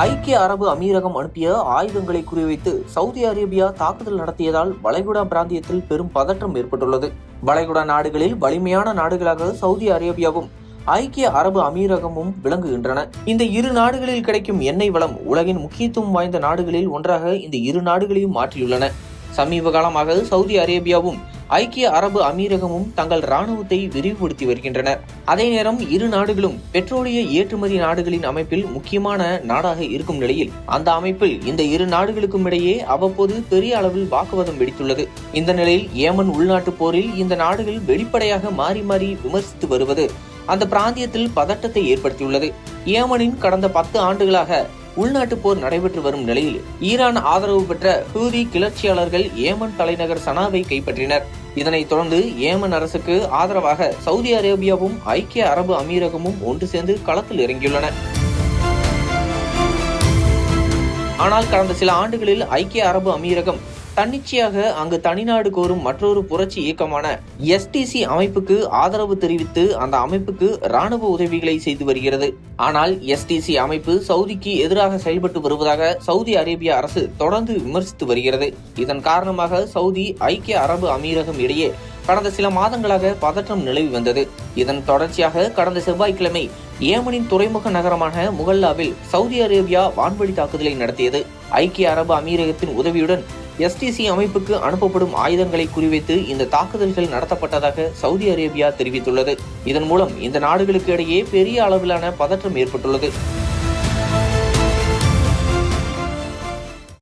ஐக்கிய அரபு அமீரகம் அனுப்பிய ஆயுதங்களை குறிவைத்து சவுதி அரேபியா தாக்குதல் நடத்தியதால் வளைகுடா பிராந்தியத்தில் பெரும் பதற்றம் ஏற்பட்டுள்ளது. வளைகுடா நாடுகளில் வலிமையான நாடுகளாக சவுதி அரேபியாவும் ஐக்கிய அரபு அமீரகமும் விளங்குகின்றன. இந்த இரு நாடுகளில் கிடைக்கும் எண்ணெய் வளம் உலகின் முக்கியத்துவம் வாய்ந்த நாடுகளில் ஒன்றாக இந்த இரு நாடுகளையும் மாற்றியுள்ளன. சமீப காலமாக சவுதி அரேபியாவும் ஐக்கிய அரபு அமீரகமும் தங்கள் ராணுவத்தை விரிவுபடுத்தி வருகின்றனர். அதே நேரம் இரு நாடுகளும் பெட்ரோலிய ஏற்றுமதி நாடுகளின் அமைப்பில் முக்கியமான நாடாக இருக்கும் நிலையில் அந்த அமைப்பில் இந்த இரு நாடுகளுக்கும் இடையே அவ்வப்போது பெரிய அளவில் வாக்குவாதம் வெடித்துள்ளது. இந்த நிலையில் ஏமன் உள்நாட்டு போரில் இந்த நாடுகள் வெளிப்படையாக மாறி மாறி விமர்சித்து வருவது அந்த பிராந்தியத்தில் பதட்டத்தை ஏற்படுத்தியுள்ளது. ஏமனின் கடந்த 10 ஆண்டுகளாக உள்நாட்டு போர் நடைபெற்று வரும் நிலையில் ஈரான் ஆதரவு பெற்ற ஹூதி கிளர்ச்சியாளர்கள் ஏமன் தலைநகர் சனாவை கைப்பற்றினர். இதனைத் தொடர்ந்து ஏமன் அரசுக்கு ஆதரவாக சவுதி அரேபியாவும் ஐக்கிய அரபு அமீரகமும் ஒன்று சேர்ந்து களத்தில் இறங்கியுள்ளன. ஆனால் கடந்த சில ஆண்டுகளில் ஐக்கிய அரபு அமீரகம் தன்னிச்சையாக அங்கு தனிநாடு கோரும் மற்றொரு புரட்சி இயக்கமான STC அமைப்புக்கு ஆதரவு தெரிவித்து அந்த அமைப்புக்கு ராணுவ உதவிகளை செய்து வருகிறது. ஆனால் STC அமைப்பு சவுதிக்கு எதிராக செயல்பட்டு வருவதாக சவுதி அரேபிய அரசு தொடர்ந்து விமர்சித்து வருகிறது. இதன் காரணமாக சவுதி ஐக்கிய அரபு அமீரகம் இடையே கடந்த சில மாதங்களாக பதற்றம் நிலவி வந்தது. இதன் தொடர்ச்சியாக கடந்த செவ்வாய்க்கிழமை ஏமனின் துறைமுக நகரமான முகல்லாவில் சவுதி அரேபியா வான்வழி தாக்குதலை நடத்தியது. ஐக்கிய அரபு அமீரகத்தின் உதவியுடன் STC அமைப்புக்கு அனுப்பப்படும் ஆயுதங்களை குறிவைத்து இந்த தாக்குதல்கள் நடத்தப்பட்டதாக சவுதி அரேபியா தெரிவித்துள்ளது. இதன் மூலம் இந்த நாடுகளுக்கு இடையே பெரிய அளவிலான பதற்றம் ஏற்பட்டுள்ளது.